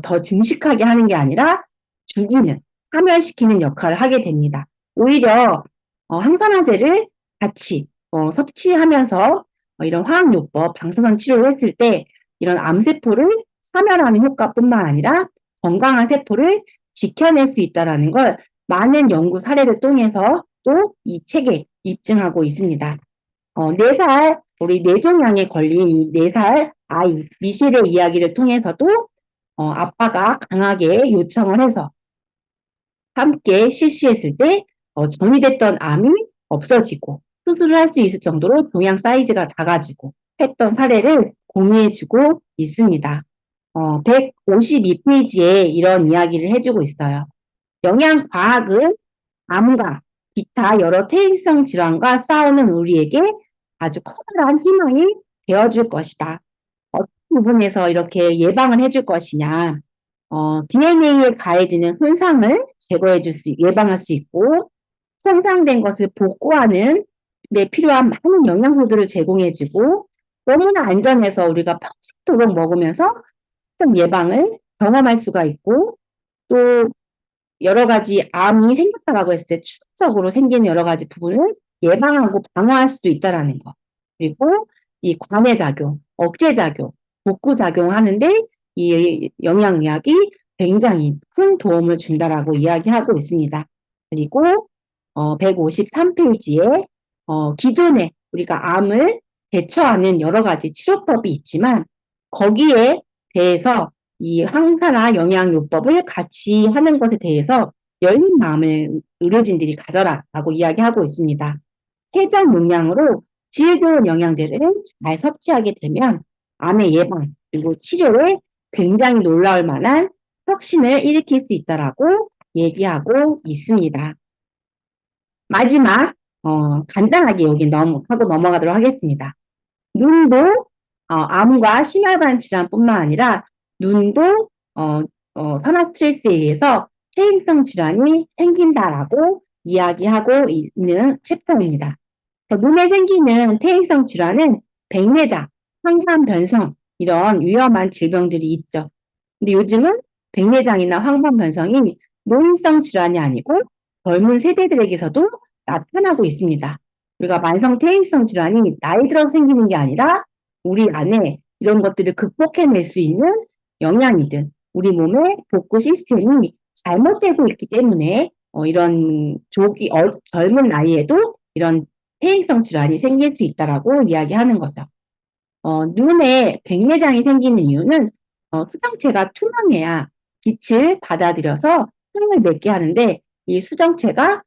더 증식하게 하는 게 아니라 죽이는, 파멸시키는 역할을 하게 됩니다. 오히려 항산화제를 같이 섭취하면서 이런 화학요법, 방사선 치료를 했을 때 이런 암세포를 사멸하는 효과뿐만 아니라 건강한 세포를 지켜낼 수 있다는 걸 많은 연구 사례를 통해서 또 이 책에 입증하고 있습니다. 4살 우리 뇌종양에 걸린 이 4살 아이 미셸의 이야기를 통해서도 아빠가 강하게 요청을 해서 함께 실시했을 때 정리됐던 암이 없어지고 수술을 할 수 있을 정도로 종양 사이즈가 작아지고 했던 사례를 공유해주고 있습니다. 152페이지에 이런 이야기를 해주고 있어요. 영양과학은 암과 기타 여러 퇴행성 질환과 싸우는 우리에게 아주 커다란 희망이 되어줄 것이다. 어떤 부분에서 이렇게 예방을 해줄 것이냐. DNA에 가해지는 손상을 예방할 수 있고, 손상된 것을 복구하는 데 필요한 많은 영양소들을 제공해주고, 너무나 안전해서 우리가 평생도록 먹으면서 예방을 경험할 수가 있고, 또 여러 가지 암이 생겼다라고 했을 때 추가적으로 생기는 여러 가지 부분을 예방하고 방어할 수도 있다라는 거. 그리고 이 관해작용, 억제작용, 복구작용 하는데 이 영양의학이 굉장히 큰 도움을 준다라고 이야기하고 있습니다. 그리고 153페이지에 기존에 우리가 암을 대처하는 여러 가지 치료법이 있지만 거기에 대해서 이 항산화 영양요법을 같이 하는 것에 대해서 열린 마음을 의료진들이 가져라라고 이야기하고 있습니다. 해당 용량으로 질 좋은 영양제를 잘 섭취하게 되면 암의 예방 그리고 치료에 굉장히 놀라울 만한 혁신을 일으킬 수 있다라고 얘기하고 있습니다. 마지막 간단하게 여기 하고 넘어가도록 하겠습니다. 눈도 암과 심혈관 질환뿐만 아니라 눈도 산화 스트레스에 의해서 퇴행성 질환이 생긴다라고 이야기하고 있는 챕터입니다. 눈에 생기는 퇴행성 질환은 백내장, 황반변성 이런 위험한 질병들이 있죠. 근데 요즘은 백내장이나 황반변성이 노인성 질환이 아니고 젊은 세대들에게서도 나타나고 있습니다. 우리가 만성 퇴행성 질환이 나이 들어 생기는 게 아니라 우리 안에 이런 것들을 극복해낼 수 있는 영양이든 우리 몸의 복구 시스템이 잘못되고 있기 때문에 이런 젊은 나이에도 이런 퇴행성 질환이 생길 수 있다라고 이야기하는 거죠. 눈에 백내장이 생기는 이유는 수정체가 투명해야 빛을 받아들여서 힘을 맺게 하는데 이 수정체가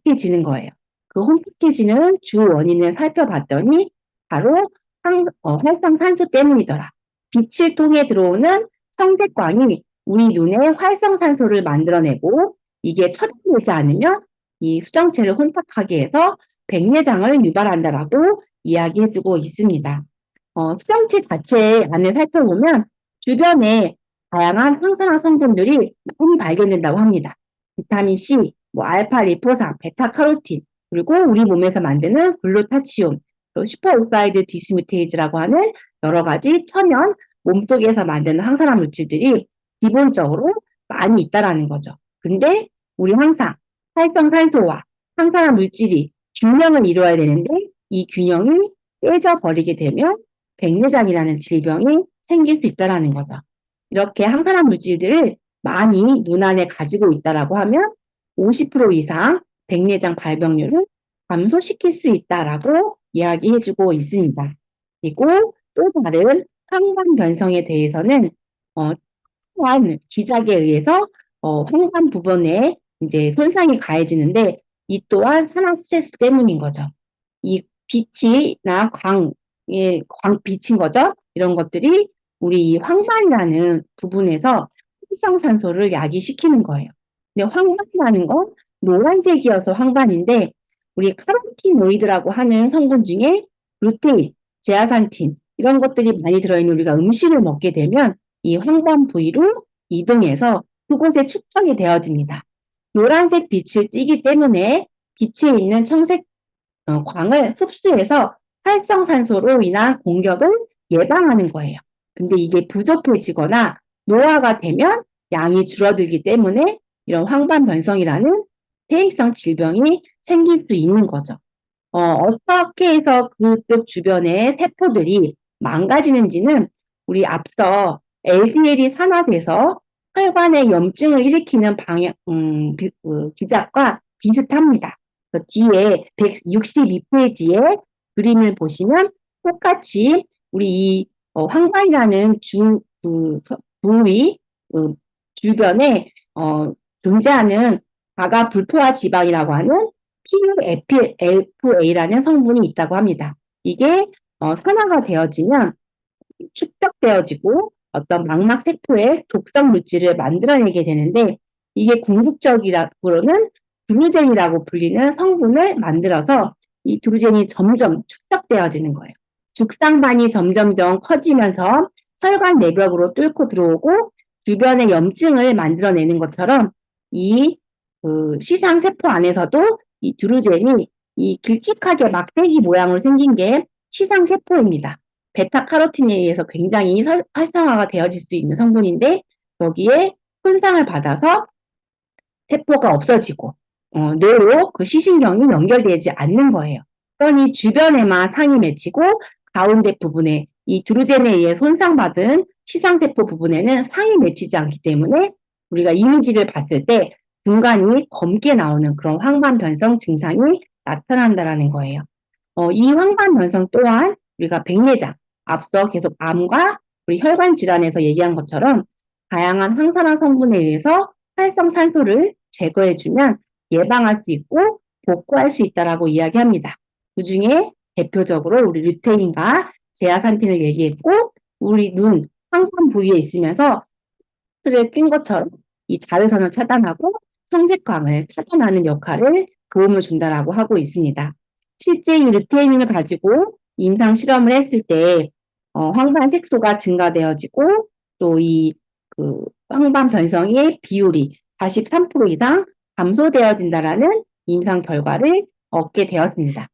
혼탁해지는 거예요. 그 혼탁해지는 주 원인을 살펴봤더니 바로 활성산소 때문이더라. 빛을 통해 들어오는 청색광이 우리 눈에 활성산소를 만들어내고 이게 처단되지 않으면 이 수정체를 혼탁하게 해서 백내장을 유발한다라고 이야기해주고 있습니다. 수정체 자체 안을 살펴보면 주변에 다양한 항산화 성분들이 많이 발견된다고 합니다. 비타민 C, 알파 리포산, 베타카로틴, 그리고 우리 몸에서 만드는 글루타치온, 또 슈퍼옥사이드 디스뮤테이즈라고 하는 여러 가지 천연 몸속에서 만드는 항산화 물질들이 기본적으로 많이 있다라는 거죠. 근데 우리 항상 활성산소와 항산화 물질이 균형을 이루어야 되는데 이 균형이 깨져버리게 되면 백내장이라는 질병이 생길 수 있다라는 거죠. 이렇게 항산화 물질들을 많이 눈 안에 가지고 있다라고 하면 50% 이상 백내장 발병률을 감소시킬 수 있다라고 이야기해주고 있습니다. 그리고 또 다른 황반 변성에 대해서는 또한 기작에 의해서 황반 부분에 이제 손상이 가해지는데 이 또한 산화 스트레스 때문인 거죠. 이 빛이나 빛인 거죠. 이런 것들이 우리 황반이라는 부분에서 활성산소를 야기시키는 거예요. 근데 황반이라는 건 노란색이어서 황반인데 우리 카로티노이드라고 하는 성분 중에 루테인, 제아산틴 이런 것들이 많이 들어있는 우리가 음식을 먹게 되면 이 황반 부위로 이동해서 그곳에 축적이 되어집니다. 노란색 빛을 띠기 때문에 빛에 있는 청색 광을 흡수해서 활성산소로 인한 공격을 예방하는 거예요. 근데 이게 부족해지거나 노화가 되면 양이 줄어들기 때문에 이런 황반변성이라는 퇴행성 질병이 생길 수 있는 거죠. 어떻게 해서 그쪽 주변의 세포들이 망가지는지는 우리 앞서 LDL이 산화돼서 혈관에 염증을 일으키는 기작과 비슷합니다. 뒤에 162페이지에 그림을 보시면 똑같이 우리 이 황반이라는 부위 주변에 존재하는 자가 불포화 지방이라고 하는 PUFA라는 성분이 있다고 합니다. 이게 산화가 되어지면 축적되어지고 어떤 망막 세포에 독성 물질을 만들어내게 되는데 이게 궁극적으로는 드루젠이라고 불리는 성분을 만들어서 이 드루젠이 점점 축적되어지는 거예요. 죽상반이 점점점 커지면서 혈관 내벽으로 뚫고 들어오고 주변에 염증을 만들어내는 것처럼 이 시상세포 안에서도 이 드루젠이 이 길쭉하게 막대기 모양으로 생긴 게 시상세포입니다. 베타카로틴에 의해서 굉장히 활성화가 되어질 수 있는 성분인데 여기에 손상을 받아서 세포가 없어지고 뇌로 그 시신경이 연결되지 않는 거예요. 그러니 주변에만 상이 맺히고 가운데 부분에 이 드루젠에 의해 손상받은 시장세포 부분에는 상이 맺히지 않기 때문에 우리가 이미지를 봤을 때 중간이 검게 나오는 그런 황반변성 증상이 나타난다라는 거예요. 이 황반변성 또한 우리가 백내장, 앞서 계속 암과 우리 혈관 질환에서 얘기한 것처럼 다양한 항산화 성분에 의해서 활성산소를 제거해주면 예방할 수 있고 복구할 수 있다라고 이야기합니다. 그 중에 대표적으로 우리 루테인과 제아산틴을 얘기했고 우리 눈, 황관 부위에 있으면서 스를 낀 것처럼 이 자외선을 차단하고 청색광을 차단하는 역할을 도움을 준다라고 하고 있습니다. 실제 이 루테인을 가지고 임상 실험을 했을 때 황반 색소가 증가되어지고 또 이 그 황반 변성의 비율이 43% 이상 감소되어진다라는 임상 결과를 얻게 되었습니다.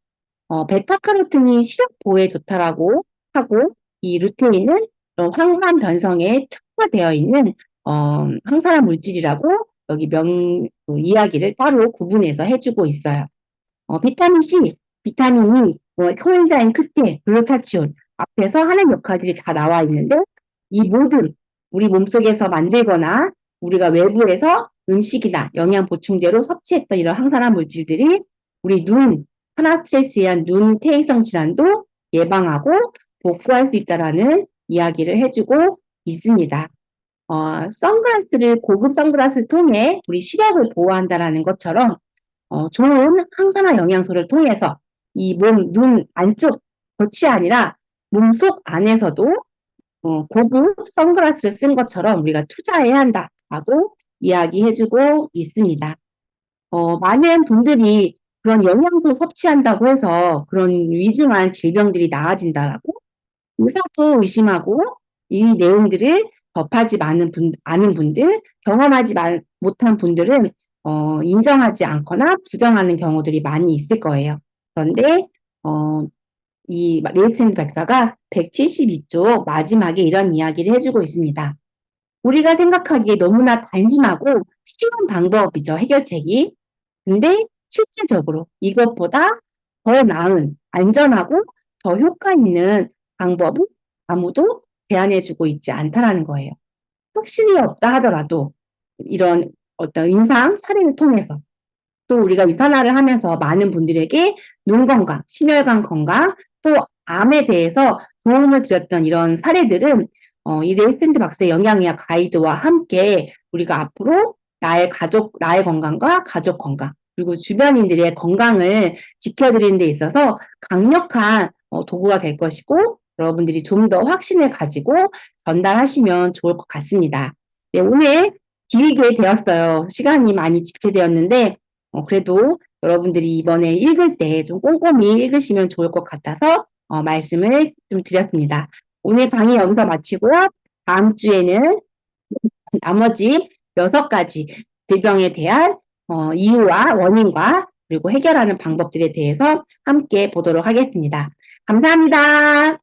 베타카로틴이 시력 보호에 좋다라고 하고 이 루테인은 황반 변성에 특화되어 있는 항산화 물질이라고 여기 이야기를 따로 구분해서 해주고 있어요. 비타민 C, 비타민 E, 코엔자임 Q10, 글루타치온 앞에서 하는 역할들이 다 나와 있는데 이 모든 우리 몸속에서 만들거나 우리가 외부에서 음식이나 영양 보충제로 섭취했던 이런 항산화 물질들이 우리 눈, 산화 스트레스에 의한 눈 퇴행성 질환도 예방하고 복구할 수 있다라는 이야기를 해주고 있습니다. 선글라스를 고급 선글라스를 통해 우리 시력을 보호한다라는 것처럼 좋은 항산화 영양소를 통해서 이 몸, 눈 안쪽 겉이 아니라 몸속 안에서도 고급 선글라스를 쓴 것처럼 우리가 투자해야 한다라고 이야기해주고 있습니다. 많은 분들이 그런 영양소 섭취한다고 해서 그런 위중한 질병들이 나아진다라고 의사도 의심하고 이 내용들을 접하지 않은 분들, 경험하지 못한 분들은 인정하지 않거나 부정하는 경우들이 많이 있을 거예요. 그런데 이 레이슨 박사가 172쪽 마지막에 이런 이야기를 해주고 있습니다. 우리가 생각하기에 너무나 단순하고 쉬운 방법이죠, 해결책이. 근데 실질적으로 이것보다 더 나은, 안전하고 더 효과 있는 방법은 아무도 제안해주고 있지 않다라는 거예요. 확신이 없다 하더라도 이런 어떤 임상 사례를 통해서 또 우리가 유산화를 하면서 많은 분들에게 눈 건강, 심혈관 건강, 또 암에 대해서 도움을 드렸던 이런 사례들은 이 레이샌드 박사의 영양의학 가이드와 함께 우리가 앞으로 나의 건강과 가족 건강, 그리고 주변인들의 건강을 지켜드리는 데 있어서 강력한 도구가 될 것이고 여러분들이 좀 더 확신을 가지고 전달하시면 좋을 것 같습니다. 네, 오늘 길게 되었어요. 시간이 많이 지체되었는데 그래도 여러분들이 이번에 읽을 때 좀 꼼꼼히 읽으시면 좋을 것 같아서 말씀을 좀 드렸습니다. 오늘 강의 여기서 마치고요. 다음 주에는 나머지 6가지 질병에 대한 이유와 원인과 그리고 해결하는 방법들에 대해서 함께 보도록 하겠습니다. 감사합니다.